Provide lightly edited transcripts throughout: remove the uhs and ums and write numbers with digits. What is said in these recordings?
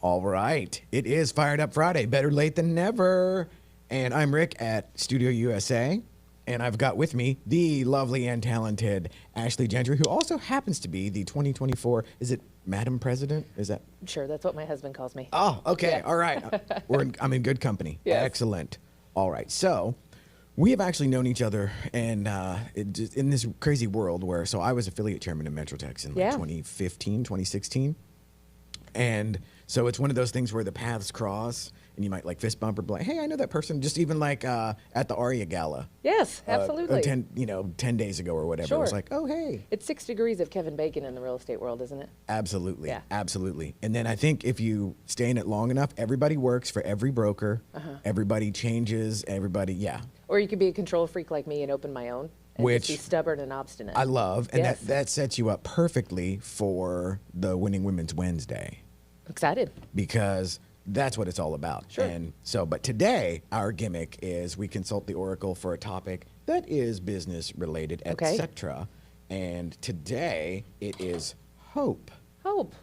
All right. It is Fired Up Friday. Better late than never. And I'm Rick at studioUSA. And I've got with me the lovely and talented Ashley Gentry, who also happens to be the 2024, is it Madam President? Is that? Sure, that's what my husband calls me. Oh, okay. Yeah. All right. I'm in good company. Yes. Excellent. All right. So we have actually known each other and in this crazy world where, so I was affiliate chairman of MetroTex in 2015, 2016. And so it's one of those things where the paths cross and you might like fist bump or be like, hey, I know that person, just even like at the Aria Gala. Yes, absolutely. 10 days ago or whatever. Sure. It was like, oh, hey. It's 6 degrees of Kevin Bacon in the real estate world, isn't it? Absolutely. Yeah. Absolutely. And then I think if you stay in it long enough, everybody works for every broker. Everybody changes. Everybody, yeah. Or you could be a control freak like me and open my own. And just be stubborn and obstinate. I love. And yes. that sets you up perfectly for the Winning Women's Wednesday. Excited. Because that's what it's all about. Sure. And so, but today our gimmick is we consult the Oracle for a topic that is business related, etc. And today it is hope. Hope.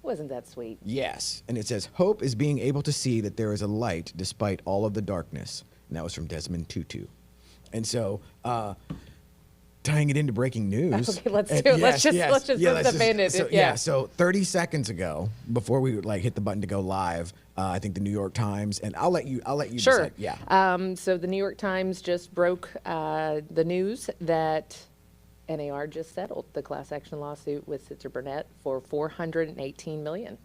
Wasn't that sweet? Yes. And it says, hope is being able to see that there is a light despite all of the darkness. And that was from Desmond Tutu. And so, tying it into breaking news. Okay, let's do it. Let's just rip the Band-Aid. So 30 seconds ago, before we like hit the button to go live, I think the New York Times, and I'll let you sure. decide. Yeah. So the New York Times just broke the news that NAR just settled the class action lawsuit with Sitzer Burnett for $418 million.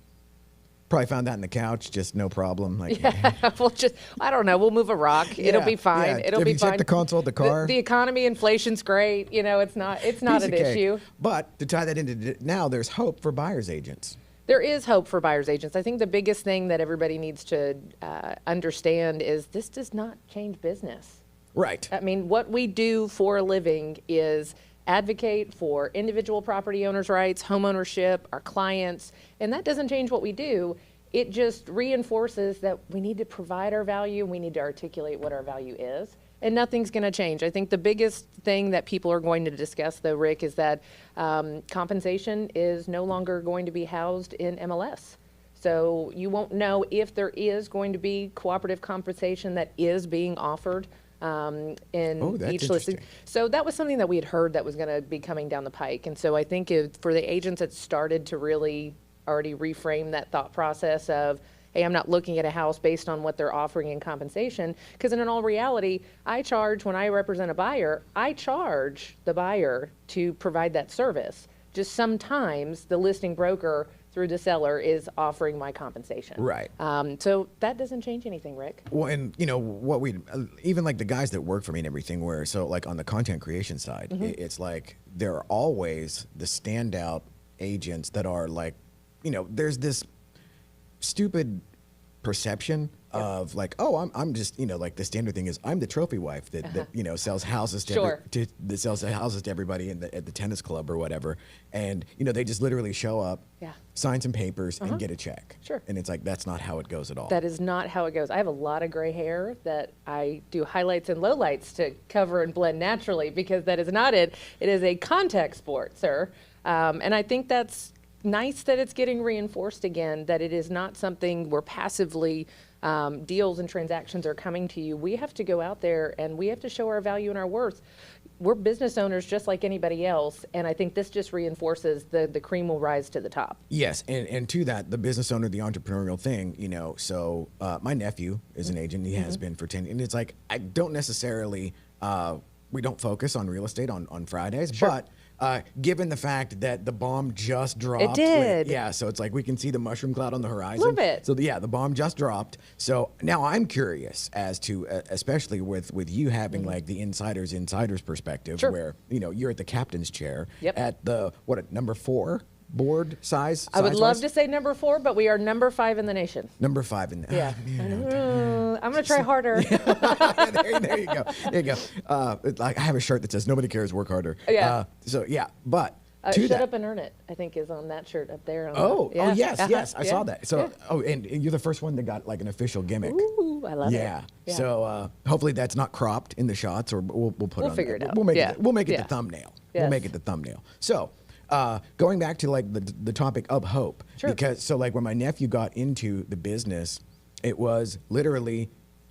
Probably found that in the couch, just no problem. Like, I don't know. We'll move a rock. It'll be fine. Yeah. It'll Have be you fine. checked the console of the car? The economy, inflation's great. You know, it's not an issue. But to tie that into now, there's hope for buyer's agents. There is hope for buyer's agents. I think the biggest thing that everybody needs to understand is this does not change business. Right. I mean, what we do for a living is advocate for individual property owners' rights, home ownership, our clients, and that doesn't change what we do. It just reinforces that we need to provide our value and we need to articulate what our value is, and nothing's going to change. I think the biggest thing that people are going to discuss, though, Rick, is that compensation is no longer going to be housed in MLS. So you won't know if there is going to be cooperative compensation that is being offered in each listing. So that was something that we had heard that was going to be coming down the pike. And so I think for the agents that started to really already reframe that thought process of, hey, I'm not looking at a house based on what they're offering in compensation, because in all reality, when I represent a buyer, I charge the buyer to provide that service. Just sometimes the listing broker through the seller is offering my compensation. Right. So that doesn't change anything, Rick. Well, and you know what even like the guys that work for me and everything, so like on the content creation side, it's like there are always the standout agents that are like, there's this stupid perception of like, oh, I'm just, like the standard thing is I'm the trophy wife that sells houses that sells houses to everybody at the tennis club or whatever, and they just literally show up, sign some papers, and get a check. Sure. And it's like that's not how it goes at all. That is not how it goes. I have a lot of gray hair that I do highlights and lowlights to cover and blend naturally, because that is not it. It is a contact sport, sir, and I think that's nice that it's getting reinforced again, that it is not something where passively deals and transactions are coming to you. We have to go out there and we have to show our value and our worth. We're business owners just like anybody else, and I think this just reinforces the cream will rise to the top. Yes, and to that, the business owner, the entrepreneurial thing, so my nephew is an agent. He has been for 10, and it's like I don't necessarily, we don't focus on real estate on Fridays, Sure. but given the fact that the bomb just dropped. It did. So it's like we can see the mushroom cloud on the horizon. A little bit. So the bomb just dropped. So now I'm curious as to, especially with you having like the insider's perspective, Sure. where, you're at the captain's chair Yep. at the, number 4 board size? I would love to say number 4, but we are number 5 in the nation. Number 5 in the Yeah. I'm going to try harder. there you go. There you go. I have a shirt that says "Nobody cares, work harder." Yeah. But Shut up and earn it, I think, is on that shirt up there. Yes, I saw that. So, and you're the first one that got like an official gimmick. Ooh, I love it. Yeah. So hopefully that's not cropped in the shots, or we'll put it on. We'll figure it out. We'll make it the thumbnail. Yes. We'll make it the thumbnail. So Going back to like the topic of hope, Sure. because so like when my nephew got into the business, it was literally,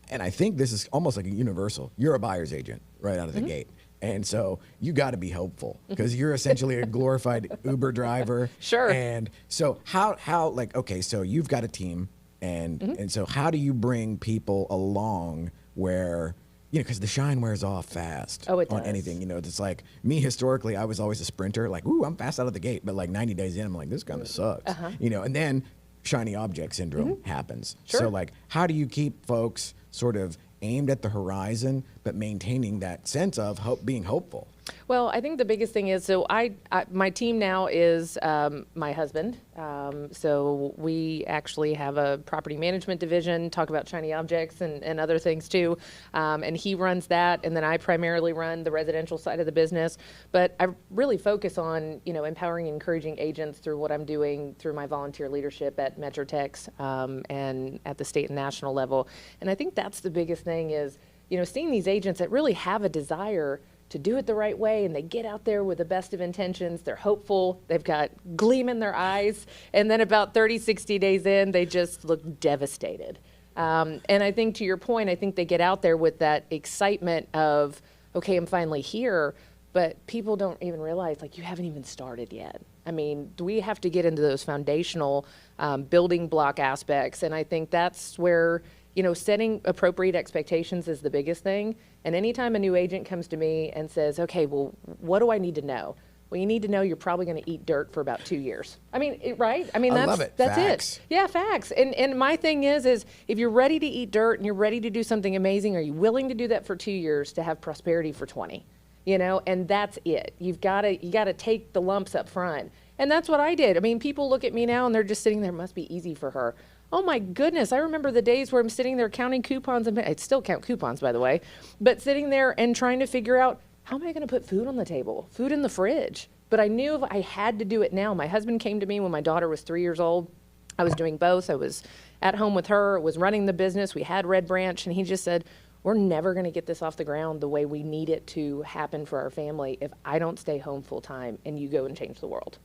and I think this is almost like a universal. You're a buyer's agent right out of the gate. And so you got to be hopeful because you're essentially a glorified Uber driver. Sure. And so how like, okay, so you've got a team and so how do you bring people along where, you know, because the shine wears off fast Oh, it on does. anything. You know, it's like me historically, I was always a sprinter, like, ooh, I'm fast out of the gate. But like 90 days in, I'm like, this kind of sucks. You know, and then shiny object syndrome happens. Sure. So like, how do you keep folks sort of aimed at the horizon, but maintaining that sense of hope, being hopeful? Well, I think the biggest thing is, so my team now is my husband. So we actually have a property management division, talk about shiny objects and other things too. And he runs that, and then I primarily run the residential side of the business. But I really focus on, you know, empowering and encouraging agents through what I'm doing through my volunteer leadership at MetroTex and at the state and national level. And I think that's the biggest thing is, you know, seeing these agents that really have a desire to do it the right way, and they get out there with the best of intentions. They're hopeful. They've got gleam in their eyes. And then about 30, 60 days in, they just look devastated. And I think to your point, I think they get out there with that excitement of, okay, I'm finally here. But people don't even realize, like, you haven't even started yet. I mean, we have to get into those foundational building block aspects. And I think that's where, you know, setting appropriate expectations is the biggest thing. And anytime a new agent comes to me and says, okay, well, what do I need to know? Well, you need to know you're probably going to eat dirt for about 2 years. I mean, right? I mean, I that's, love it. that's Facts. it. Yeah, facts. And my thing is if you're ready to eat dirt and you're ready to do something amazing, are you willing to do that for 2 years to have prosperity for 20? You know, and that's it. You got to take the lumps up front. And that's what I did. I mean, people look at me now and they're just sitting there, must be easy for her. Oh my goodness, I remember the days where I'm sitting there counting coupons, and I still count coupons, by the way, but sitting there and trying to figure out, how am I going to put food on the table, food in the fridge? But I knew if I had to do it now. My husband came to me when my daughter was 3 years old. I was doing both. I was at home with her, was running the business. We had Red Branch, and he just said, we're never going to get this off the ground the way we need it to happen for our family if I don't stay home full time and you go and change the world.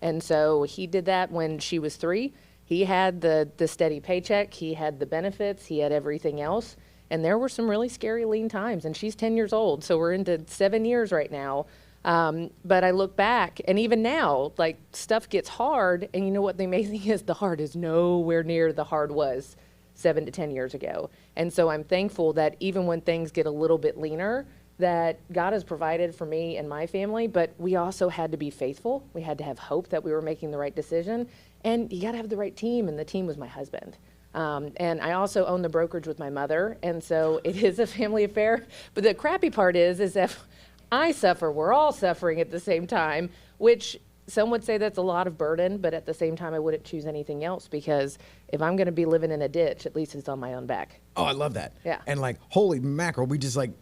And so he did that when she was 3. He had the steady paycheck, he had the benefits, he had everything else. And there were some really scary lean times, and she's 10 years old, so we're into 7 years right now. But I look back, and even now, like, stuff gets hard, and you know what the amazing is? The hard is nowhere near the hard was 7 to 10 years ago. And so I'm thankful that even when things get a little bit leaner, that God has provided for me and my family, but we also had to be faithful. We had to have hope that we were making the right decision. And you got to have the right team, and the team was my husband. And I also own the brokerage with my mother, and so it is a family affair. But the crappy part is if I suffer, we're all suffering at the same time, which some would say that's a lot of burden, but at the same time, I wouldn't choose anything else, because if I'm going to be living in a ditch, at least it's on my own back. Oh, I love that. Yeah. And like, holy mackerel,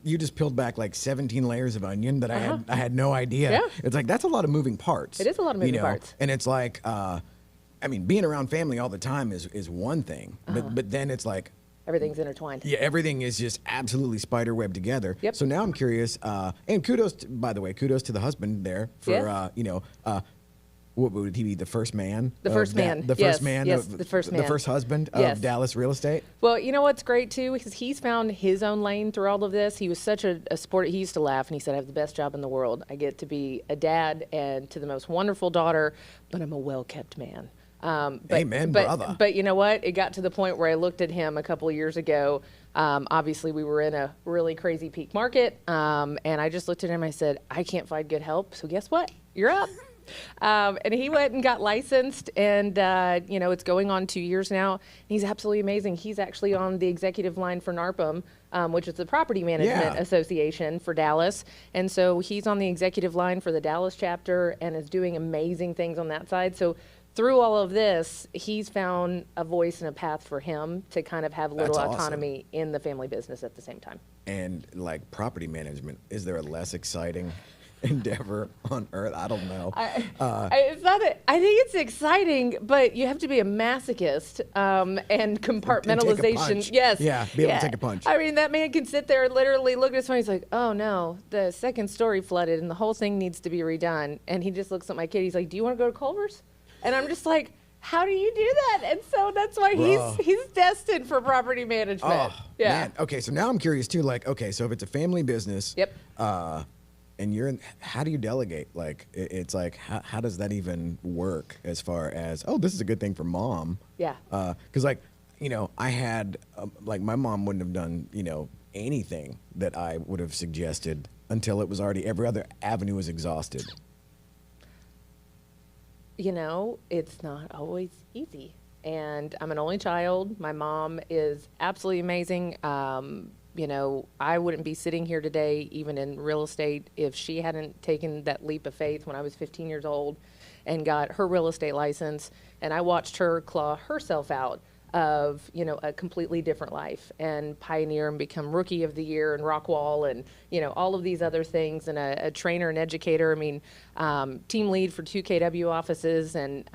you just peeled back like 17 layers of onion that I had no idea. Yeah. It's like, that's a lot of moving parts. It is a lot of moving parts. And it's like, I mean, being around family all the time is one thing, but then it's like, Everything's intertwined. yeah, everything is just absolutely spider web together. Yep. So now I'm curious, and kudos, by the way, kudos to the husband there for, Yes. What would he be? The first man? The first man. The Yes, first man. yes, the first man. The first husband Yes. of Dallas real estate. Well, you know what's great too, because he's found his own lane through all of this. He was such a sport. He used to laugh and he said, I have the best job in the world. I get to be a dad and to the most wonderful daughter, but I'm a well-kept man. Amen, brother. But you know what? It got to the point where I looked at him a couple of years ago. Obviously, we were in a really crazy peak market. And I just looked at him and I said, I can't find good help. So guess what? You're up. And he went and got licensed, and it's going on 2 years now. He's absolutely amazing. He's actually on the executive line for NARPM, which is the Property Management Association for Dallas. And so he's on the executive line for the Dallas chapter and is doing amazing things on that side. So through all of this, he's found a voice and a path for him to kind of have a little That's autonomy in the family business at the same time. And like property management, is there a less exciting endeavor on earth. I don't know. It's not that, I think it's exciting, but you have to be a masochist and compartmentalization. take a punch. Yes. Yeah, be able to take a punch. I mean, that man can sit there and literally look at his phone. He's like, oh no, the second story flooded and the whole thing needs to be redone. And he just looks at my kid. He's like, do you want to go to Culver's? And I'm just like, how do you do that? And so that's why he's destined for property management. Oh, man. Okay, so now I'm curious too. Like, okay, so if it's a family business, Yep. And you're in, how do you delegate? Like, it's like, how does that even work as far as, oh, this is a good thing for mom? Yeah. Because, like, you know, I had, like, my mom wouldn't have done, you know, anything that I would have suggested until it was already, every other avenue was exhausted. You know, it's not always easy. And I'm an only child. My mom is absolutely amazing. You know, I wouldn't be sitting here today, even in real estate, if she hadn't taken that leap of faith when I was 15 years old and got her real estate license. And I watched her claw herself out of, you know, a completely different life and pioneer and become rookie of the year in Rockwall and, you know, all of these other things, and a trainer and educator. I mean, team lead for 2 KW offices. And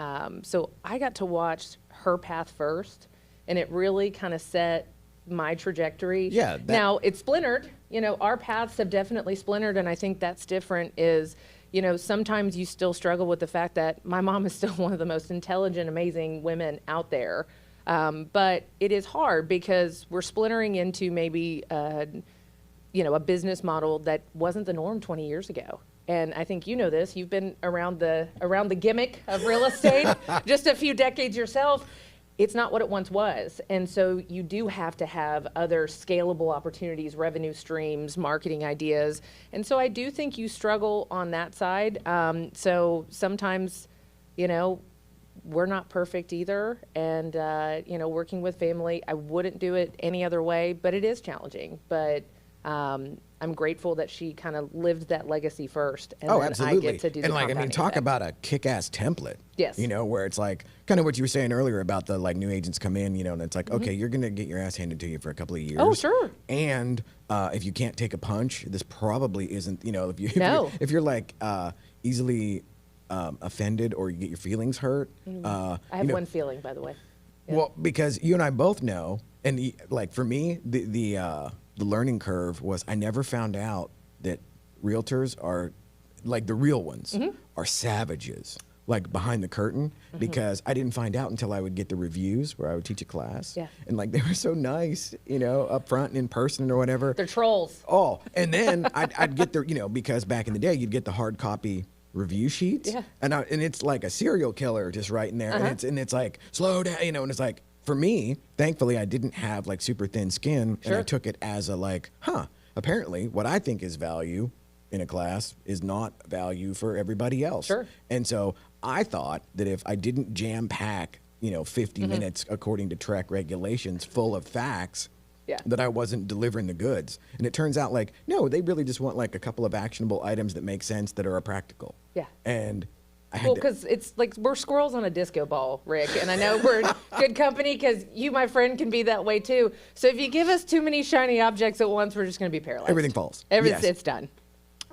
so I got to watch her path first, and it really kind of set my trajectory. Yeah. Now it's splintered, you know, our paths have definitely splintered. And I think that's different is, you know, sometimes you still struggle with the fact that my mom is still one of the most intelligent, amazing women out there. But it is hard because we're splintering into maybe, you know, a business model that wasn't the norm 20 years ago. And I think you know this. You've been around the gimmick of real estate just a few decades yourself. It's not what it once was. And so you do have to have other scalable opportunities, revenue streams, marketing ideas. And so I do think you struggle on that side. So sometimes, you know, we're not perfect either. And, you know, working with family, I wouldn't do it any other way, but it is challenging. But I'm grateful that she kind of lived that legacy first. And then absolutely. I get to do the and like, I mean, talk effect. about a kick-ass template. Yes. You know, where it's like kind of what you were saying earlier about the like new agents come in, you know, and it's like, okay, you're going to get your ass handed to you for a couple of years. Oh, sure. And if you can't take a punch, this probably isn't, you know, if you're like easily offended or you get your feelings hurt. I have one feeling, by the way. Yeah. Well, because you and I both know, and like for me, the learning curve was I never found out that realtors are, like the real ones, are savages, like behind the curtain, because I didn't find out until I would get the reviews where I would teach a class. Yeah. And like they were so nice, you know, up front and in person or whatever. They're trolls. Oh, and then I'd get the, you know, because back in the day, you'd get the hard copy review sheets. Yeah. And it's like a serial killer just right in there. And it's like, slow down, you know, and it's like, for me, thankfully, I didn't have like super thin skin, and I took it as a like, apparently what I think is value in a class is not value for everybody else. Sure. And so I thought that if I didn't jam pack, you know, 50 minutes according to track regulations full of facts, that I wasn't delivering the goods. And it turns out like, no, they really just want like a couple of actionable items that make sense that are practical. Yeah. And well, because it's like we're squirrels on a disco ball, Rick, and I know we're in good company because you, my friend, can be that way too. So if you give us too many shiny objects at once, we're just going to be paralyzed. Everything falls. Yes. It's done.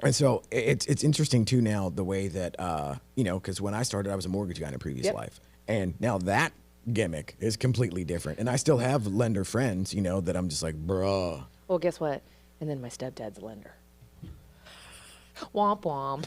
And so it's interesting too now the way that you know, because when I started, I was a mortgage guy in a previous life, and now that gimmick is completely different. And I still have lender friends, you know, that I'm just like, bruh. Well, guess what? And then my stepdad's a lender. Womp womp.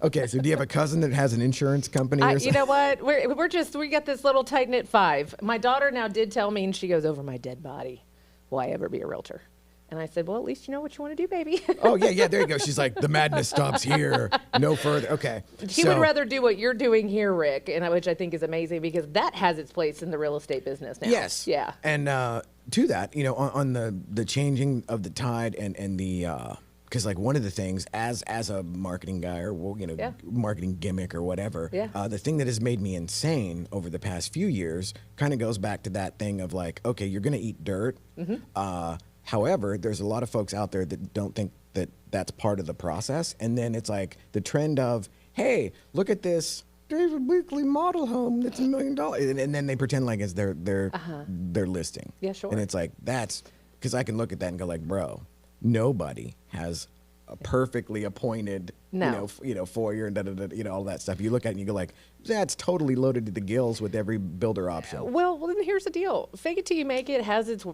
Okay, so do you have a cousin that has an insurance company or something? You know what? We got this little tight-knit 5. My daughter now did tell me, and she goes, over my dead body, will I ever be a realtor? And I said, well, at least you know what you want to do, baby. Oh, yeah, there you go. She's like, the madness stops here, no further. Okay. She would rather do what you're doing here, Rick, and which I think is amazing because that has its place in the real estate business now. Yes. Yeah. And to that, you know, on the changing of the tide and the because like one of the things as a marketing guy or marketing gimmick or whatever, the thing that has made me insane over the past few years kind of goes back to that thing of like, okay, you're gonna eat dirt. However, there's a lot of folks out there that don't think that that's part of the process, and then it's like the trend of, hey, look at this David Weekly model home that's $1 million, and then they pretend like it's their listing. Yeah, sure. And it's like that's because I can look at that and go like, bro, nobody has a perfectly appointed, No. foyer and all that stuff. You look at it and you go like, that's totally loaded to the gills with every builder option. Well, then here's the deal. Fake it till you make it has its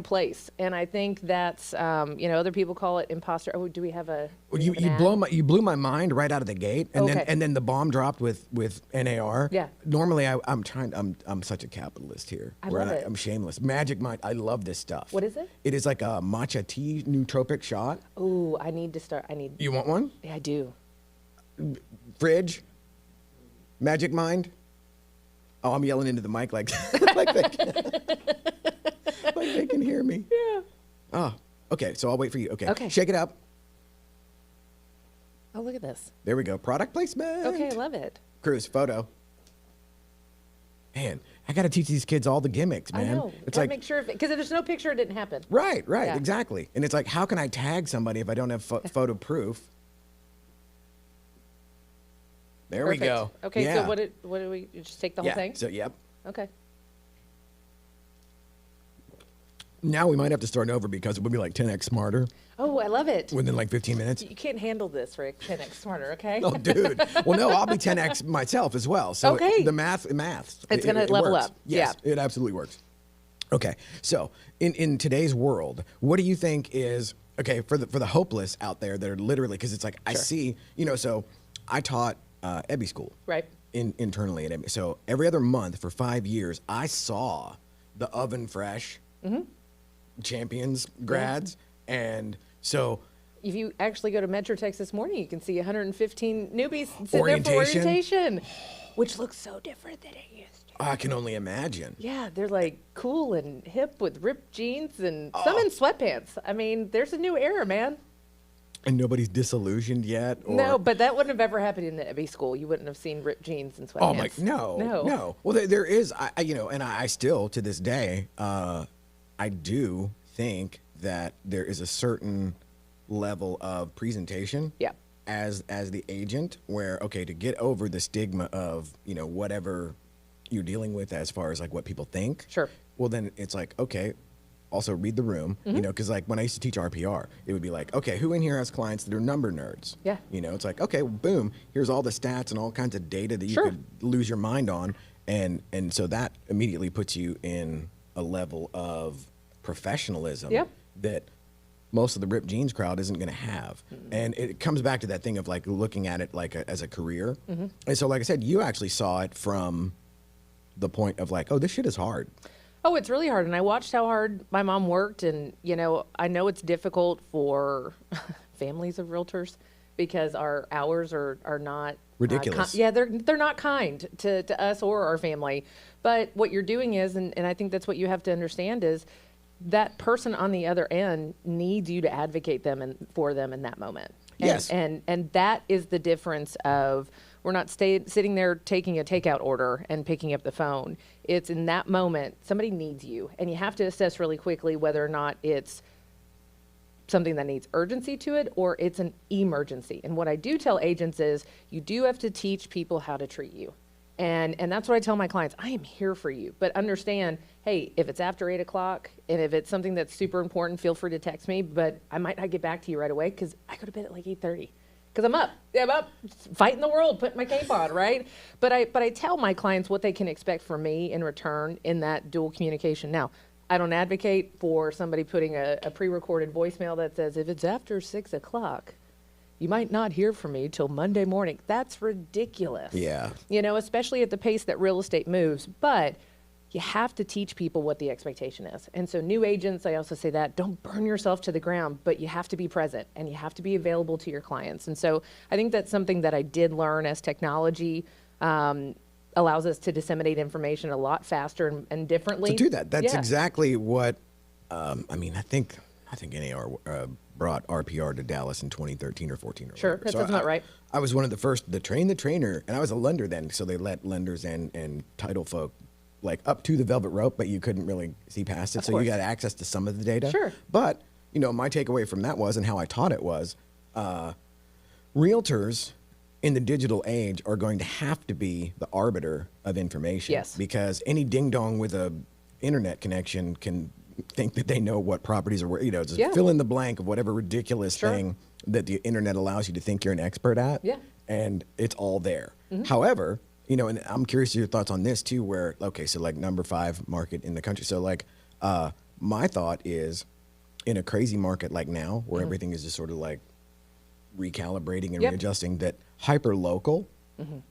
place, and I think that's other people call it imposter. Oh, do we have a? Well, you blew my mind right out of the gate, and Okay. then the bomb dropped with NAR. Yeah. Normally I'm such a capitalist here. I love it. I'm shameless. Magic Mind. I love this stuff. What is it? It is like a matcha tea nootropic shot. Oh, I need to start. You want one? Yeah, I do. Fridge. Magic Mind. Oh, I'm yelling into the mic like like they can hear me. Yeah. Oh, okay. So I'll wait for you. Okay. Okay. Shake it up. Oh, look at this. There we go. Product placement. Okay, I love it. Cruz, photo. Man, I got to teach these kids all the gimmicks, man. I know. It's Gotta like, make sure because if there's no picture, it didn't happen. right, Yeah. exactly. And it's like, how can I tag somebody if I don't have photo proof? There Perfect. we go. Okay, Yeah. so what do we just take the whole Yeah. thing? So, yep. Okay. Now we might have to start over because it would be like 10x smarter Oh, I love it. within like 15 minutes. You can't handle this, Rick. 10x smarter, okay? Oh, dude. Well, no, I'll be 10x myself as well. So Okay. the maths. It's gonna level works. up. Yes, Yeah. it absolutely works. Okay, so in today's world, what do you think is okay for the hopeless out there that are literally because it's like I Sure. see so I taught Ebby school Right. internally at Ebby. So every other month for 5 years, I saw the oven fresh champions grads, and so. If you actually go to MetroTex this morning, you can see 115 newbies sitting there for Orientation. orientation, which looks so different than it used to. I can only imagine. Yeah, they're like cool and hip with ripped jeans and Oh. some in sweatpants. I mean, there's a new era, man. And nobody's disillusioned yet? Or, No, but that wouldn't have ever happened in the Ebby school. You wouldn't have seen ripped jeans and sweatpants. Oh my, no. Well, there is, and I still to this day, I do think that there is a certain level of presentation. Yeah. As the agent, where to get over the stigma of whatever you're dealing with as far as like what people think. Sure. Well, then it's like also read the room, because like when I used to teach RPR, it would be like, okay, who in here has clients that are number nerds? Yeah. It's like, okay, boom, here's all the stats and all kinds of data that you Sure. could lose your mind on. And so that immediately puts you in a level of professionalism Yep. that most of the ripped jeans crowd isn't going to have. And it comes back to that thing of like looking at it like as a career. And so, like I said, you actually saw it from the point of like, oh, this shit is hard. Oh, it's really hard. And I watched how hard my mom worked. And, I know it's difficult for families of realtors because our hours are not Ridiculous. Yeah, they're not kind to us or our family. But what you're doing is, and I think that's what you have to understand is that person on the other end needs you to advocate for them in that moment. Yes. And that is the difference of we're not sitting there taking a takeout order and picking up the phone. It's in that moment, somebody needs you. And you have to assess really quickly whether or not it's something that needs urgency to it or it's an emergency. And what I do tell agents is you do have to teach people how to treat you. And that's what I tell my clients. I am here for you. But understand, hey, if it's after 8 o'clock and if it's something that's super important, feel free to text me. But I might not get back to you right away because I go to bed at like 8:30. Because I'm up fighting the world, putting my cape on, right? But I tell my clients what they can expect from me in return in that dual communication. Now, I don't advocate for somebody putting a pre-recorded voicemail that says, if it's after 6 o'clock, you might not hear from me till Monday morning. That's ridiculous. Yeah. Especially at the pace that real estate moves. But you have to teach people what the expectation is. And so new agents, I also say that, don't burn yourself to the ground, but you have to be present and you have to be available to your clients. And so I think that's something that I did learn as technology allows us to disseminate information a lot faster and differently. To do that. That's Yeah. exactly what, I think NAR brought RPR to Dallas in 2013 or 14 or Sure, whatever. that sounds about right. I was one of the first to train the trainer, and I was a lender then, so they let lenders and title folk like up to the velvet rope, but you couldn't really see past it. Of So course. you got access to some of the data. Sure. But, my takeaway from that was, and how I taught it was, realtors in the digital age are going to have to be the arbiter of information. Yes. Because any ding dong with a internet connection can think that they know what properties are, just Yeah. fill in the blank of whatever ridiculous Sure. thing that the internet allows you to think you're an expert at. Yeah. And it's all there. However, and I'm curious your thoughts on this too, where, okay, so like number 5 market in the country. So like, my thought is in a crazy market like now where everything is just sort of like recalibrating and Yep. readjusting, that hyperlocal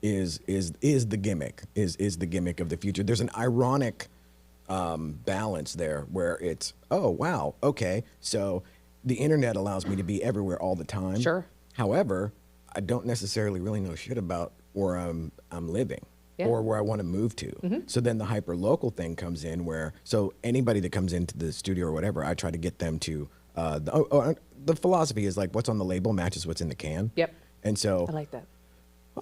is the gimmick, is the gimmick of the future. There's an ironic balance there where it's, oh, wow, okay, so the internet allows me to be everywhere all the time. Sure. However, I don't necessarily really know shit about where I'm living. Yeah. Or where I want to move to. So then the hyper-local thing comes in where, so anybody that comes into the studio or whatever, I try to get them to, the philosophy is like what's on the label matches what's in the can. Yep. And so, I like that.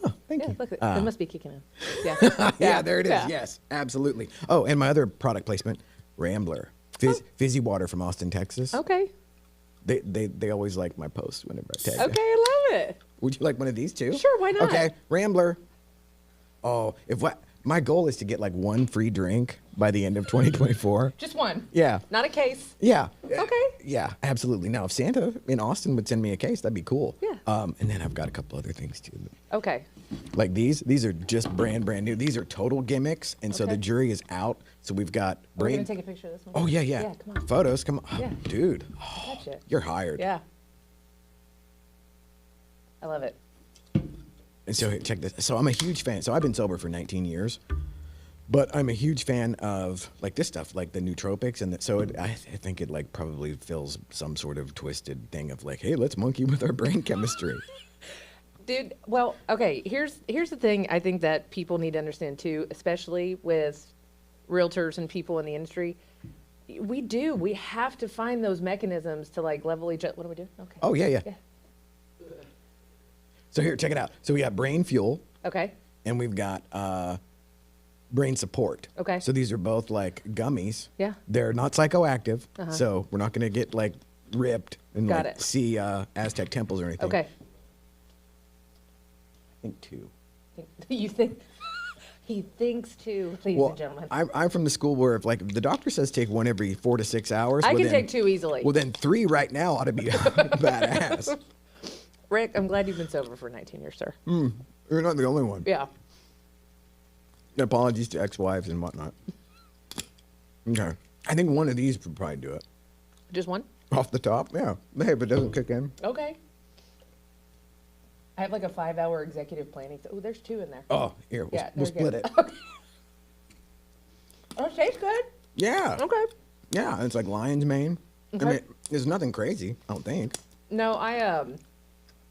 oh, thank Yeah, you. look, it must be kicking in. Yeah. Yeah, there it is. Yeah. Yes, absolutely. Oh, and my other product placement, Rambler. Fizzy water from Austin, Texas. Okay. They always like my posts whenever I tag Okay, them. I love it. Would you like one of these too? Sure, why not? Okay, Rambler. Oh, my goal is to get like one free drink by the end of 2024. Just one. Yeah. Not a case. Yeah. Okay. Yeah, absolutely. Now, if Santa in Austin would send me a case, that'd be cool. Yeah. And then I've got a couple other things too. Okay. Like these are just brand new. These are total gimmicks, and so Okay. the jury is out. So we've got We're brain. going to take a picture of this one. Oh yeah. Yeah, come on. Photos, come on. Oh, Yeah. dude. Gotcha. You're hired. Yeah. I love it. And so here, check this. So I'm a huge fan. So I've been sober for 19 years, but I'm a huge fan of like this stuff, like the nootropics, and I think it like probably fills some sort of twisted thing of like, hey, let's monkey with our brain chemistry. Dude, well, okay, here's the thing I think that people need to understand too, especially with realtors and people in the industry. We have to find those mechanisms to like level each other. What do we do? Okay. Oh yeah. Yeah. So here, check it out. So we got brain fuel, Okay. and we've got brain support. Okay. So these are both like gummies. Yeah. They're not psychoactive, so we're not going to get like ripped and Got like it. see Aztec temples or anything. Okay. I think 2. You think he thinks too, ladies and gentlemen. I'm from the school where if the doctor says take one every 4 to 6 hours, I well, can then- take 2 easily. Well, then 3 right now ought to be badass. Rick, I'm glad you've been sober for 19 years, sir. You're not the only one. Yeah. Apologies to ex-wives and whatnot. Okay. I think one of these would probably do it. Just one? Off the top, yeah. Hey, if it doesn't kick in. Okay. I have like a 5-hour executive planning. Oh, there's 2 in there. Oh, here, we'll they're split good. it. Oh, it tastes good. Yeah. Okay. Yeah, it's like lion's mane. Okay. I mean, there's nothing crazy, I don't think. No,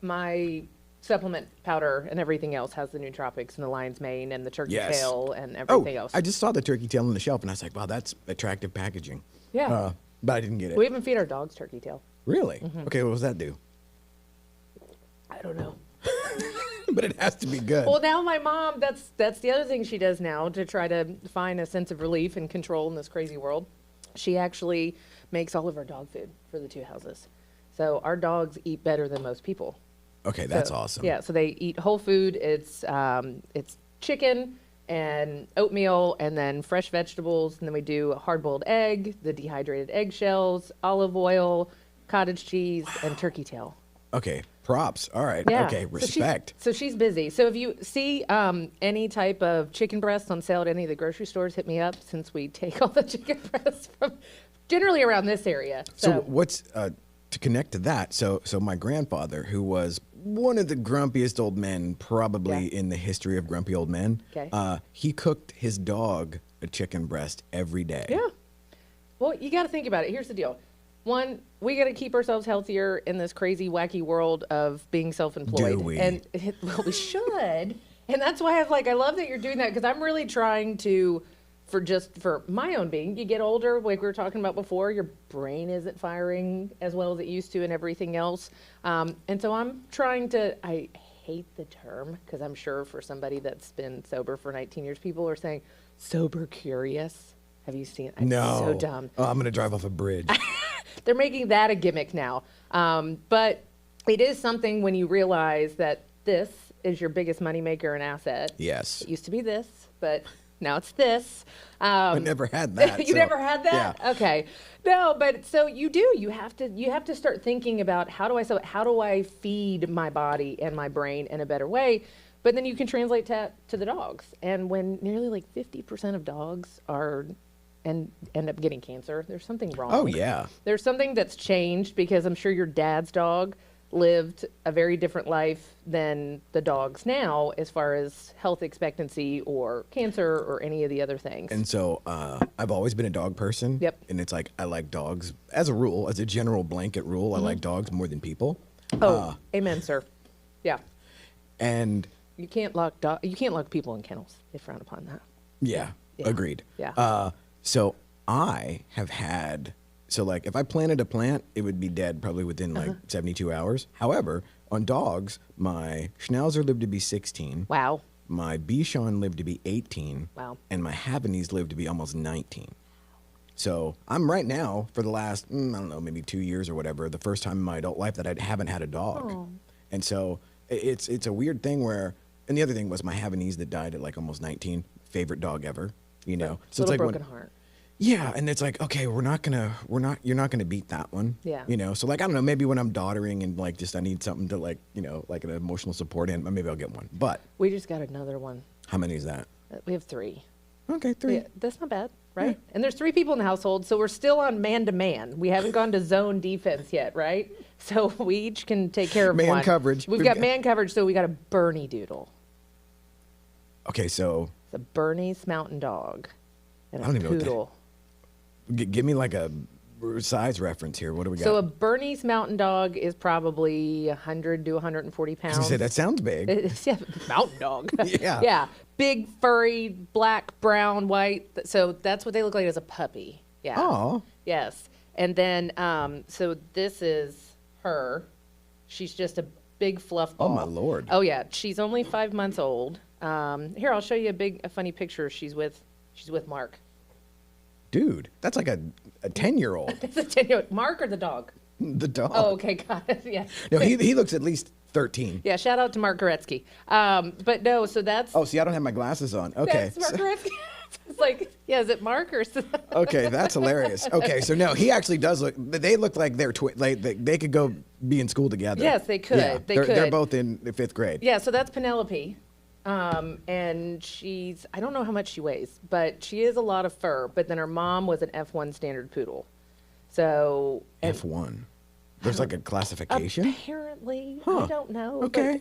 my supplement powder and everything else has the nootropics and the lion's mane and the turkey Yes. tail and Oh, everything else. I just saw the turkey tail on the shelf, and I was like, wow, that's attractive packaging. Yeah. But I didn't get it. We even feed our dogs turkey tail. Really? Okay, what does that do? I don't know. But it has to be good. Well, now my mom, that's the other thing she does now to try to find a sense of relief and control in this crazy world. She actually makes all of our dog food for the 2 houses. So our dogs eat better than most people. Okay, that's So, awesome. Yeah, so they eat whole food. It's chicken and oatmeal and then fresh vegetables. And then we do a hard-boiled egg, the dehydrated eggshells, olive oil, cottage cheese, and turkey tail. Okay, props. All right. Yeah. Okay, So she's- respect. So she's busy. So if you see any type of chicken breasts on sale at any of the grocery stores, hit me up since we take all the chicken breasts from generally around this area. So what's to connect to that? So my grandfather, who was one of the grumpiest old men probably Yeah. in the history of grumpy old men, Okay. he cooked his dog a chicken breast every day. Yeah. Well, you got to think about it. Here's the deal. One, we got to keep ourselves healthier in this crazy, wacky world of being self-employed. Do we? And well, we should. And that's why I love that you're doing that because I'm really trying to, for my own being, you get older, like we were talking about before, your brain isn't firing as well as it used to and everything else. And so I'm trying to, I hate the term because I'm sure for somebody that's been sober for 19 years, people are saying sober curious. Have you seen it? It's No. so dumb. Oh, I'm going to drive off a bridge. They're making that a gimmick now. But it is something when you realize that this is your biggest moneymaker and asset. Yes. It used to be this, but Now it's this. I never had that. You so, never had that? Yeah. Okay. No, but so you do. You have to start thinking about how do I feed my body and my brain in a better way. But then you can translate that to the dogs. And when nearly like 50% of dogs end up getting cancer, there's something wrong. Oh, yeah. There's something that's changed, because I'm sure your dad's dog lived a very different life than the dogs now as far as health expectancy or cancer or any of the other things. And so I've always been a dog person. Yep. And it's like I like dogs as a rule, as a general blanket rule. I like dogs more than people. Oh, amen, sir. Yeah. And You can't lock people in kennels. They frown upon that. yeah, Yeah. agreed. Yeah. So I have had, so like if I planted a plant, it would be dead probably within like 72 hours. However, on dogs, my Schnauzer lived to be 16. Wow. My Bichon lived to be 18. Wow. And my Havanese lived to be almost 19. So I'm right now, for the last, I don't know, maybe 2 years or whatever, the first time in my adult life that I haven't had a dog. Oh. And so it's a weird thing where, and the other thing was my Havanese that died at like almost 19, favorite dog ever, you know? So Little it's like broken heart. yeah, and it's like, okay, you're not gonna beat that one. Yeah. You know, so like, I don't know, maybe when I'm daughtering and like just I need something to like, you know, like an emotional support in, maybe I'll get one. But We just got another one. how many is that? We have 3. Okay, 3. Yeah, that's not bad, right? And there's 3 people in the household, so we're still on man-to-man. We haven't gone to zone defense yet, right? So we each can take care of Man one. coverage. We've got man coverage, so we got a Bernie doodle. Okay, so It's a Bernese Mountain Dog and I don't a even know what that- poodle. give me like a size reference here. What do we got? So a Bernese Mountain Dog is probably 100 to 140 I was pounds. gonna say, that sounds big. It's, yeah, mountain dog. Yeah. Yeah. Big, furry, black, brown, white. So that's what they look like as a puppy. Yeah. Oh, Yes. And then, so this is her. She's just a big fluff ball. Oh, my Lord. Oh, yeah. She's only 5 months old. Here, I'll show you a funny picture. She's with Mark. dude, that's like a 10-year-old. It's a 10-year-old. Mark or the dog? The dog. Oh, okay. Got it. Yeah. No, he looks at least 13. Yeah, shout out to Mark Goretzky. But no, so that's Oh, see, I don't have my glasses on. Okay. that's Mark Goretzky. It's like, yeah, is it Mark or is it... Okay, that's hilarious. Okay, so no, he actually does look. They look like they're like they could go be in school together. Yes, they could. Yeah, They they're could. both in the 5th grade. Yeah, so that's Penelope. And I don't know how much she weighs, but she is a lot of fur. But then her mom was an F1 standard poodle. So and F1. There's like a classification. apparently, Huh. I don't know. Okay.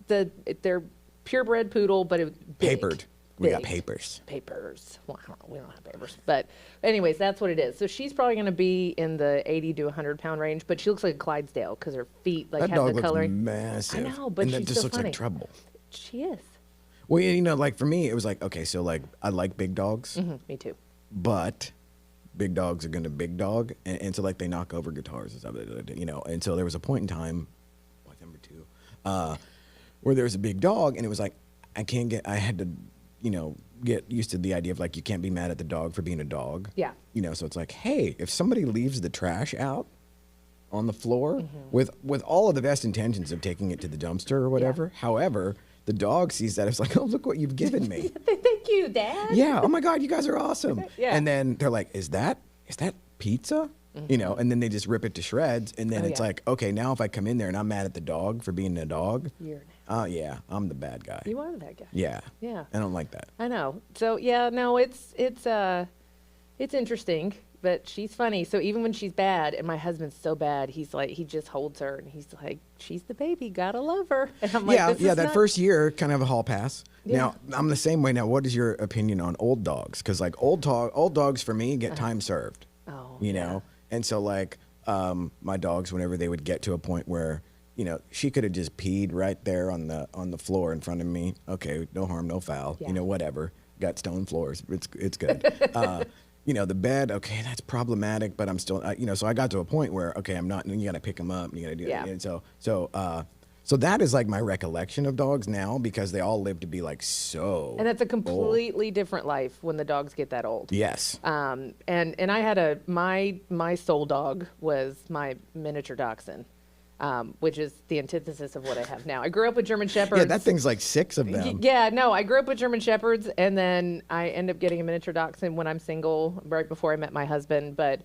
But they're purebred poodle, but it big, Papered. We got big. papers. Papers. Well, I don't know. We don't have papers. But anyways, that's what it is. So she's probably going to be in the 80 to 100 pound range, but she looks like a Clydesdale because her feet That have dog the looks coloring. massive. I know, but and that she's just so looks funny. like trouble. She is. Well, you know, like for me, it was like, okay, so like I like big dogs, Me too. but big dogs are gonna big dog, and so like they knock over guitars and stuff, you know. And so there was a point in time, like number 2, where there was a big dog, and it was like I had to, you know, get used to the idea of like you can't be mad at the dog for being a dog. Yeah. You know, so it's like, hey, if somebody leaves the trash out on the floor with all of the best intentions of taking it to the dumpster or whatever, however, the dog sees that, it's like, oh, look what you've given me. Thank you, Dad. Yeah. Oh my God, you guys are awesome. Yeah. And then they're like, is that pizza? You know, and then they just rip it to shreds. And then Oh, it's yeah. like, okay, now if I come in there and I'm mad at the dog for being a dog, You're an oh yeah, I'm the bad guy. You are that guy. Yeah. Yeah. I don't like that. I know. So yeah, no, it's interesting, but she's funny. So even when she's bad, and my husband's so bad, he's like, he just holds her and he's like, she's the baby, gotta love her. And I'm like, Yeah, this yeah. is That not- first year, kind of a hall pass. Yeah. Now I'm the same way. Now, what is your opinion on old dogs? Because like old dogs for me get time served. Oh, You yeah. know, and so like my dogs, whenever they would get to a point where, you know, she could have just peed right there on the floor in front of me. Okay, no harm, no foul. Yeah. You know, whatever. Got stone floors. It's good. You know, the bed. Okay, that's problematic, but I'm still. You know, so I got to a point where okay, I'm not. And you got to pick them up. And you got to do Yeah. it. And so that is like my recollection of dogs now because they all live to be like so. And that's a old. completely different life when the dogs get that old. Yes. And I had my soul dog was my miniature dachshund. which is the antithesis of what I have now. I grew up with German Shepherds. Yeah, that thing's like 6 of them. Yeah, no, I grew up with German Shepherds, and then I ended up getting a miniature dachshund when I'm single, right before I met my husband. But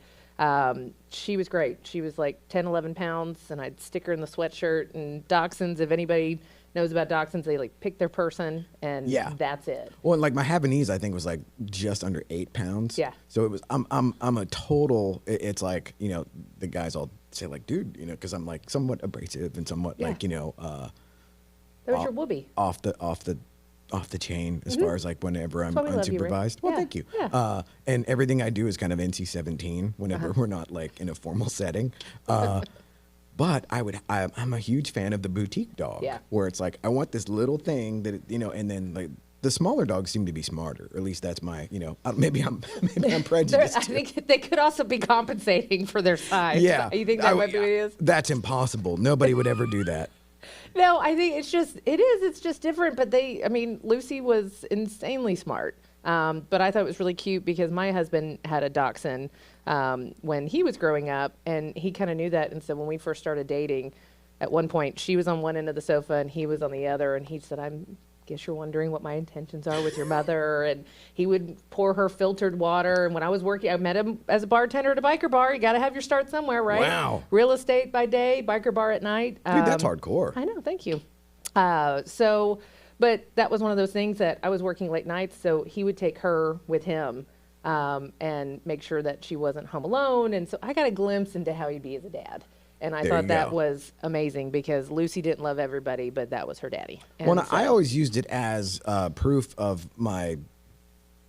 she was great. She was like 10, 11 pounds, and I'd stick her in the sweatshirt. And dachshunds, if anybody knows about dachshunds, they like pick their person, and that's it. Well, and like my Havanese, I think was like just under 8 pounds. Yeah. So it was. I'm a total. It's like, you know, the guys all say like, dude, you know, because I'm like somewhat abrasive and somewhat like, you know, that was your whoopee. off the chain as far as like whenever I'm unsupervised. Well, thank you. Yeah. And everything I do is kind of NC-17 whenever we're not like in a formal setting. But I'm a huge fan of the boutique dog, where it's like, I want this little thing that, you know, and then like the smaller dogs seem to be smarter. Or at least that's my, you know, maybe I'm prejudiced. I think they could also be compensating for their size. Yeah. You think that might be what it is? That's impossible. Nobody would ever do that. No, I think it's just different. But Lucy was insanely smart. But I thought it was really cute because my husband had a dachshund when he was growing up, and he kind of knew that. And so when we first started dating, at one point she was on one end of the sofa and he was on the other, and he said, "I guess you're wondering what my intentions are with your mother." And he would pour her filtered water. And when I was working, I met him as a bartender at a biker bar. You got to have your start somewhere, right? Wow. Real estate by day, biker bar at night. Dude, that's hardcore. I know. Thank you. But that was one of those things that I was working late nights, so he would take her with him and make sure that she wasn't home alone. And so I got a glimpse into how he'd be as a dad. And I thought that was amazing because Lucy didn't love everybody, but that was her daddy. And well, I always used it as proof of my...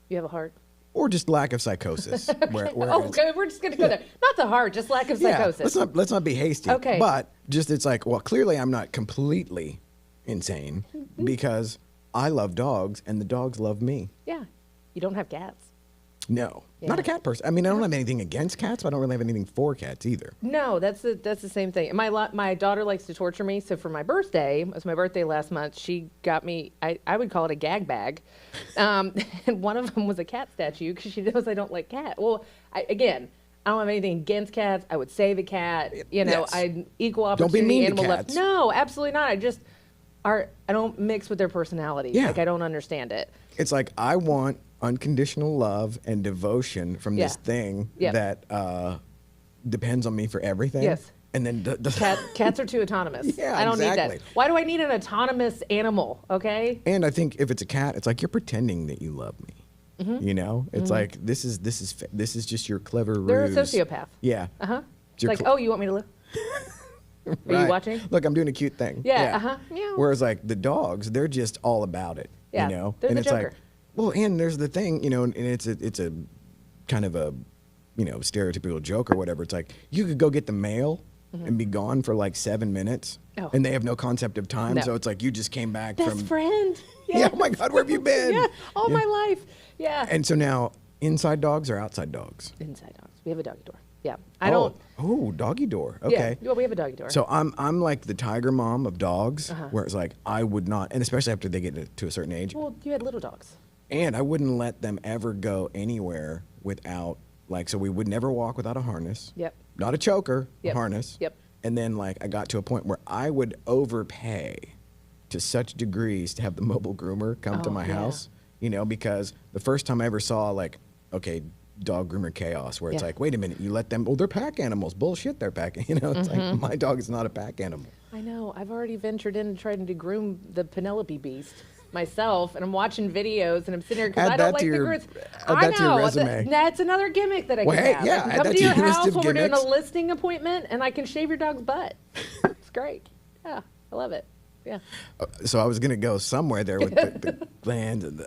You have a heart? Or just lack of psychosis. Okay, we're just going to go there. Not the heart, just lack of psychosis. Let's not be hasty. Okay. But just it's like, well, clearly I'm not completely insane because I love dogs and the dogs love me. Yeah. You don't have cats. No. Not a cat person. I mean, I don't have anything against cats, but I don't really have anything for cats either. No, that's the same thing. My daughter likes to torture me. So for my birthday, it was my birthday last month, she got me, I would call it a gag bag. And one of them was a cat statue because she knows I don't like cats. Well, I don't have anything against cats. I would save a cat. You know, I equal opportunity. Don't be mean animal to cats. No, absolutely not. I don't mix with their personality. Yeah. Like, I don't understand it. It's like, I want unconditional love and devotion from this thing that depends on me for everything. Yes. And then cats are too autonomous. Yeah, I don't need exactly. that. Why do I need an autonomous animal? Okay. And I think if it's a cat, it's like you're pretending that you love me. You know, it's like this is just your clever ruse. They're a sociopath. Yeah. It's like, oh, you want me to live? Are you watching? Look, I'm doing a cute thing. Yeah. Meow. Whereas like the dogs, they're just all about it. Yeah, You know, they're and the it's Joker. like, well, and there's the thing, you know, and it's a kind of a, you know, stereotypical joke or whatever. It's like you could go get the mail and be gone for like 7 minutes, and they have no concept of time. No. So it's like you just came back Best from friend. Yeah. Oh my God, where have you been? All my life. Yeah. And so now, inside dogs or outside dogs? Inside dogs. We have a doggy door. Yeah. I don't. Oh, doggy door. Okay. Yeah. Well, we have a doggy door. So I'm like the tiger mom of dogs, where it's like I would not, and especially after they get to a certain age. Well, you had little dogs. And I wouldn't let them ever go anywhere without, like, so we would never walk without a harness. Yep. Not a choker, Yep. a harness. Yep. And then, like, I got to a point where I would overpay to such degrees to have the mobile groomer come to my house, you know, because the first time I ever saw, like, okay, dog groomer chaos, where it's like, wait a minute, you let them, they're pack animals. Bullshit, they're pack, you know, it's like, my dog is not a pack animal. I know. I've already ventured in trying to groom the Penelope beast myself, and I'm watching videos, and I'm sitting here because I don't like the grooms. Add that to your resume. That's another gimmick that I can have. Yeah, I can add come that to your your list house of when we're doing a gimmicks. listing appointment, and I can shave your dog's butt. It's great. Yeah, I love it. Yeah. So I was going to go somewhere there with the glands and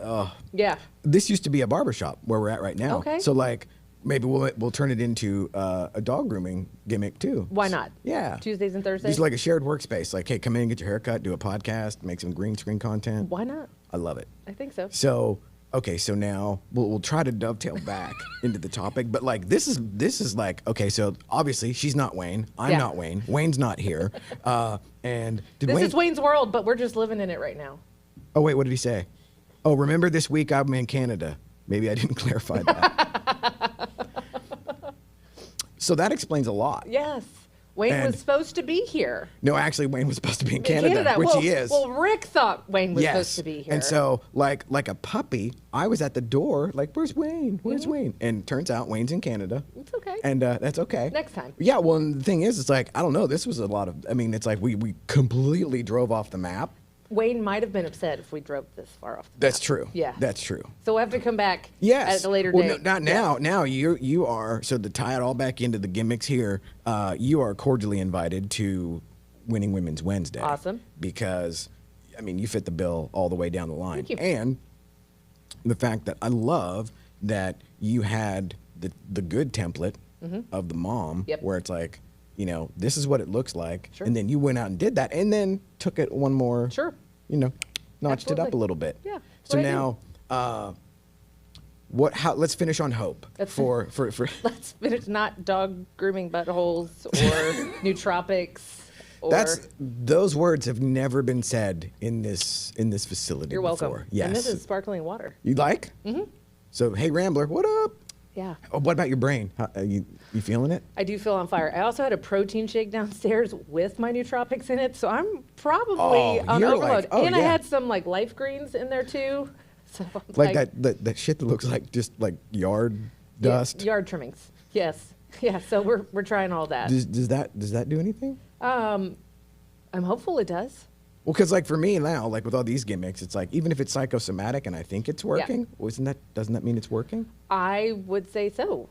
Yeah. This used to be a barbershop where we're at right now. Okay. So like maybe we'll turn it into a dog grooming gimmick too. Why not? Yeah. Tuesdays and Thursdays. Just like a shared workspace. Like, hey, come in, get your haircut, do a podcast, make some green screen content. Why not? I love it. I think so. So okay, so now we'll try to dovetail back into the topic, but like this is like, okay, so obviously she's not Wayne, I'm not Wayne, Wayne's not here, and This is Wayne's World, but we're just living in it right now. Oh wait, what did he say? Oh, remember this week I'm in Canada. Maybe I didn't clarify that. So that explains a lot. Yes. Wayne And- was supposed to be here. No, actually, Wayne was supposed to be in Canada, which well, he is. Well, Rick thought Wayne was Yes. supposed to be here. And so, like a puppy, I was at the door, like, where's Wayne? Where's Wayne? And turns out Wayne's in Canada. It's okay. And that's okay. Next time. Yeah, well, and the thing is, it's like, I don't know, this was a lot of, I mean, it's like we completely drove off the map. Wayne might have been upset if we drove this far off. That's true. Yeah. That's true. So we'll have to come back Yes. at a later well, date. No, not now. Now you are, so to tie it all back into the gimmicks here, you are cordially invited to Winning Women's Wednesday. Awesome. Because, I mean, you fit the bill all the way down the line. Thank you. And the fact that I love that you had the good template of the mom, Yep. where it's like, you know, this is what it looks like. Sure. And then you went out and did that and then took it one more, Sure. you know, notched it up Absolutely. a little bit. Yeah, So what I do. now, let's finish on hope Let's- for Let's finish not dog grooming buttholes or nootropics. Or, those words have never been said in this facility You're welcome. before. Yes. And this is sparkling water. You like? Mm-hmm. So, hey Rambler, what up? Yeah. Oh, what about your brain? You feeling it? I do feel on fire. I also had a protein shake downstairs with my nootropics in it, so I'm probably Oh, on you're overload. like- oh, and I yeah. had some like life greens in there too. So I'm Like that shit that looks like just like yard yeah, dust. yard trimmings. Yes. Yeah. So we're trying all that. Does that do anything? I'm hopeful it does. Well, because like for me now, like with all these gimmicks, it's like even if it's psychosomatic and I think it's working, doesn't that mean it's working? I would say so,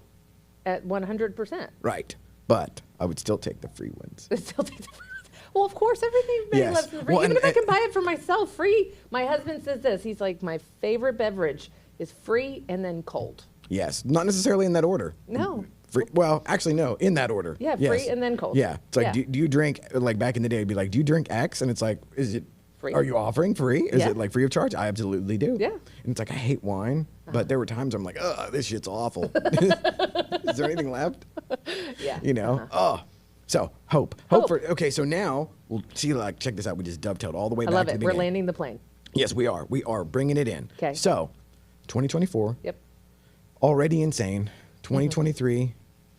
at 100%. Right. But I would still take the free ones. Still take the free ones. Well, of course, everybody Yes. loves the free. Well, Even and- if I can buy it for myself, free. My husband says this. He's like, my favorite beverage is free and then cold. Yes, not necessarily in that order. No. Free, well, actually, no, in that order. Yeah, Yes. free and then cold. Yeah, it's like, Yeah. do you drink, like back in the day, it'd be like, do you drink X? And it's like, is it, Free. are you offering free? Is Yeah. it like free of charge? I absolutely do. Yeah. And it's like, I hate wine, but there were times I'm like, oh, this shit's awful. Is there anything left? Yeah. You know? Oh. So, hope. Hope. Okay, so now, we'll see, like, check this out. We just dovetailed all the way I back love to it. the We're beginning. landing the plane. Yes, we are. We are bringing it in. 'Kay. So, 2024. Yep. Already insane. 2023,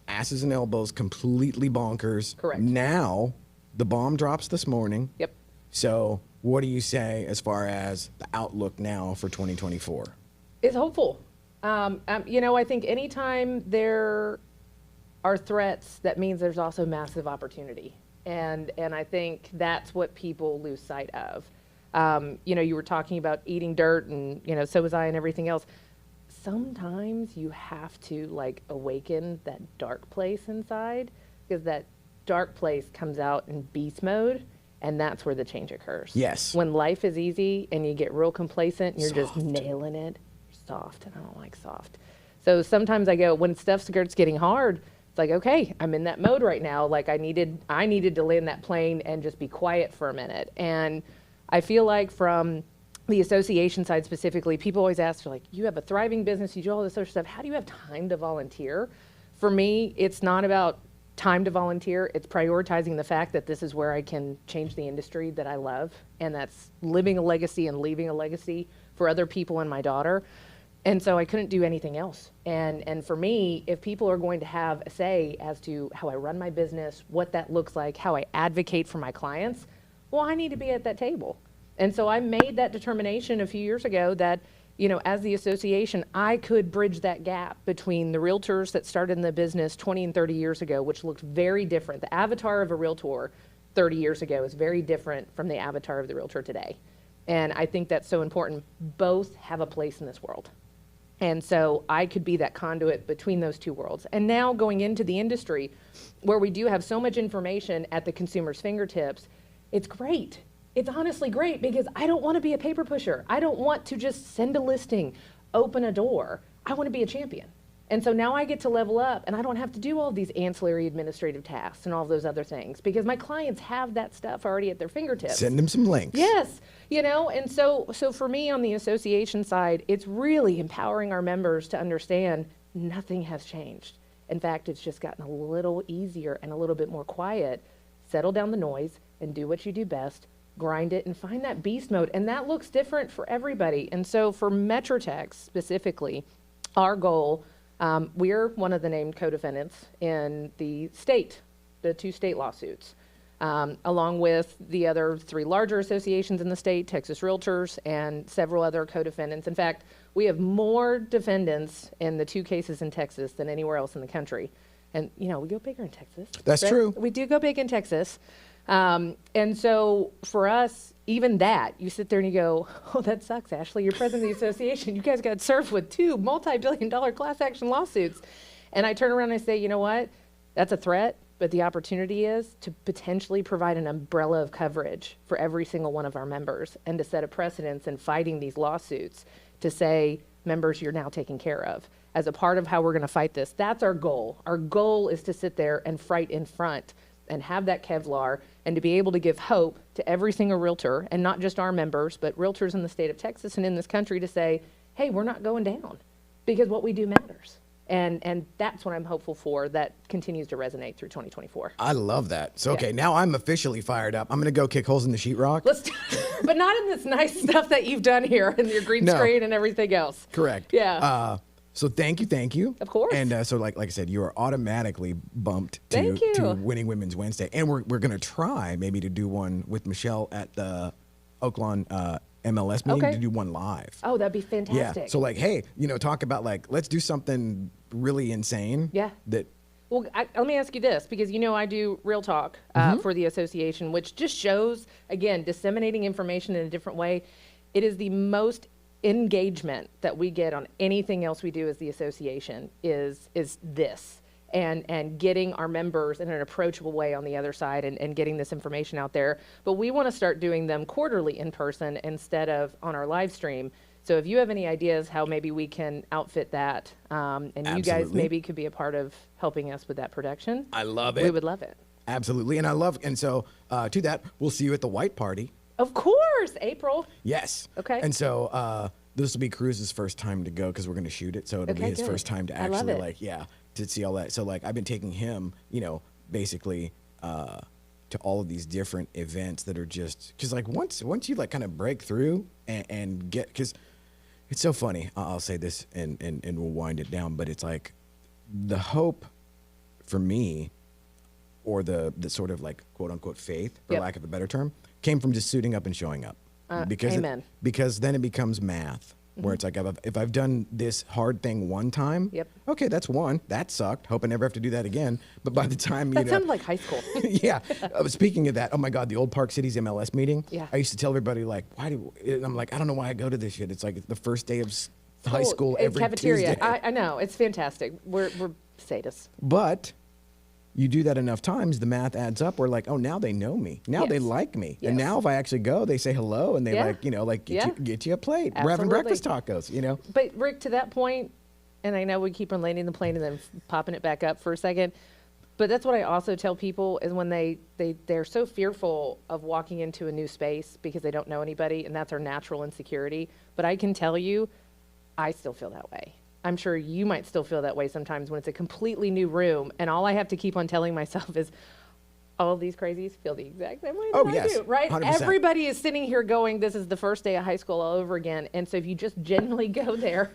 asses and elbows, completely bonkers. Correct. Now, the bomb drops this morning. Yep. So, what do you say as far as the outlook now for 2024? It's hopeful. I think anytime there are threats, that means there's also massive opportunity. And I think that's what people lose sight of. You were talking about eating dirt and, so was I and everything else. Sometimes you have to like awaken that dark place inside, because that dark place comes out in beast mode, and that's where the change occurs. Yes. When life is easy and you get real complacent and you're just Soft. nailing it, you're soft, and I don't like soft. So sometimes I go, when stuff starts getting hard, it's like, okay, I'm in that mode right now. Like I needed to land that plane and just be quiet for a minute. And I feel like from the association side specifically, people always ask, like, you have a thriving business, you do all this other stuff. How do you have time to volunteer? For me, it's not about time to volunteer. It's prioritizing the fact that this is where I can change the industry that I love, and that's living a legacy and leaving a legacy for other people and my daughter. And so I couldn't do anything else. And for me, if people are going to have a say as to how I run my business, what that looks like, how I advocate for my clients, well, I need to be at that table. And so I made that determination a few years ago that, as the association, I could bridge that gap between the realtors that started in the business 20 and 30 years ago, which looked very different. The avatar of a realtor 30 years ago is very different from the avatar of the realtor today. And I think that's so important. Both have a place in this world. And so I could be that conduit between those two worlds. And now going into the industry where we do have so much information at the consumer's fingertips, it's great. It's honestly great, because I don't want to be a paper pusher. I don't want to just send a listing, open a door. I want to be a champion. And so now I get to level up, and I don't have to do all these ancillary administrative tasks and all those other things, because my clients have that stuff already at their fingertips. Send them some links. Yes, and so for me on the association side, it's really empowering our members to understand nothing has changed. In fact, it's just gotten a little easier and a little bit more quiet. Settle down the noise and do what you do best. Grind it and find that beast mode. And that looks different for everybody. And so for MetroTex specifically, our goal, we're one of the named co-defendants in the state the 2 state lawsuits, along with the other 3 larger associations in the state, Texas Realtors, and several other co-defendants. In fact, we have more defendants in the 2 cases in Texas than anywhere else in the country. And, you know, we go bigger in Texas. That's true. We do go big in Texas. And so for us, even that, you sit there and you go, oh, that sucks, Ashley. You're president of the association. You guys got served with 2 multi-billion-dollar class action lawsuits. And I turn around and I say, you know what? That's a threat, but the opportunity is to potentially provide an umbrella of coverage for every single one of our members and to set a precedence in fighting these lawsuits to say, members, you're now taken care of. As a part of how we're going to fight this, that's our goal. Our goal is to sit there and fight in front and have that Kevlar and to be able to give hope to every single realtor, and not just our members, but realtors in the state of Texas and in this country, to say, hey, we're not going down because what we do matters. And that's what I'm hopeful for, that continues to resonate through 2024. I love that. So, okay, now I'm officially fired up. I'm going to go kick holes in the sheetrock. But not in this nice stuff that you've done here and your green screen and everything else. Correct. Yeah. So thank you. Of course. And so like I said, you are automatically bumped to Winning Women's Wednesday. And we're going to try maybe to do one with Michelle at the Oaklawn MLS meeting, to do one live. Oh, that'd be fantastic. Yeah. So like, hey, you know, talk about like, let's do something really insane. Yeah. Well, let me ask you this, because, you know, I do Real Talk for the association, which just shows, again, disseminating information in a different way. It is the most engagement that we get on anything else we do as the association is this, and getting our members in an approachable way on the other side, and getting this information out there. But we want to start doing them quarterly in person instead of on our live stream. So if you have any ideas how maybe we can outfit that, and Absolutely. you guys maybe could be a part of helping us with that production, I love it. We would love it. Absolutely. And so to that, we'll see you at the white party. Of course, April. Yes. Okay. And so this will be Cruz's first time to go, because we're going to shoot it. So it'll be his first time to actually to see all that. So like I've been taking him, you know, basically to all of these different events that are just, because like once you like kind of break through and get, because it's so funny. I'll say this and we'll wind it down, but it's like the hope for me, or the sort of like quote unquote faith, for lack of a better term, came from just suiting up and showing up. Amen. Because then it becomes math, where it's like, if I've done this hard thing one time, okay, that's one. That sucked. Hope I never have to do that again. But by the time, that sounds like high school. Yeah. Speaking of that, oh my God, the old Park Cities MLS meeting. Yeah. I used to tell everybody like, and I'm like, I don't know why I go to this shit. It's like the first day of high school every cafeteria. Tuesday. I know, it's fantastic. We're sadists. But you do that enough times, the math adds up. We're like, oh, now they know me. Now they like me. Yes. And now if I actually go, they say hello, and they like, you know, like get you a plate. We're having breakfast tacos, you know. But Rick, to that point, and I know we keep on landing the plane and then popping it back up for a second, but that's what I also tell people is when they're so fearful of walking into a new space because they don't know anybody, and that's our natural insecurity. But I can tell you, I still feel that way. I'm sure you might still feel that way sometimes when it's a completely new room, and all I have to keep on telling myself is, all of these crazies feel the exact same way that I do, right? 100%. Everybody is sitting here going, this is the first day of high school all over again. And so if you just genuinely go there,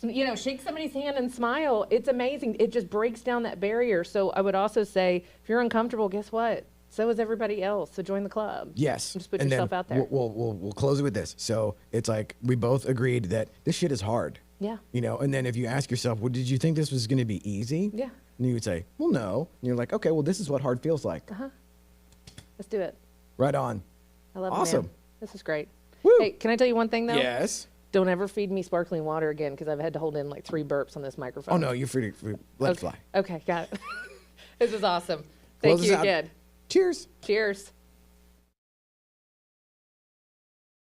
you know, shake somebody's hand and smile, it's amazing. It just breaks down that barrier. So I would also say, if you're uncomfortable, guess what? So is everybody else. So join the club. Yes. Just put yourself out there. We'll close it with this. So it's like we both agreed that this shit is hard. Yeah. You know, and then if you ask yourself, well, did you think this was going to be easy? Yeah. And you would say, well, no. And you're like, okay, well, this is what hard feels like. Let's do it. Right on. I love it, awesome. man. This is great. Woo. Hey, can I tell you one thing, though? Yes. Don't ever feed me sparkling water again, because I've had to hold in like 3 burps on this microphone. Oh, no, you're free to let it fly. Okay, got it. This is awesome. Thank you again. Cheers. Cheers.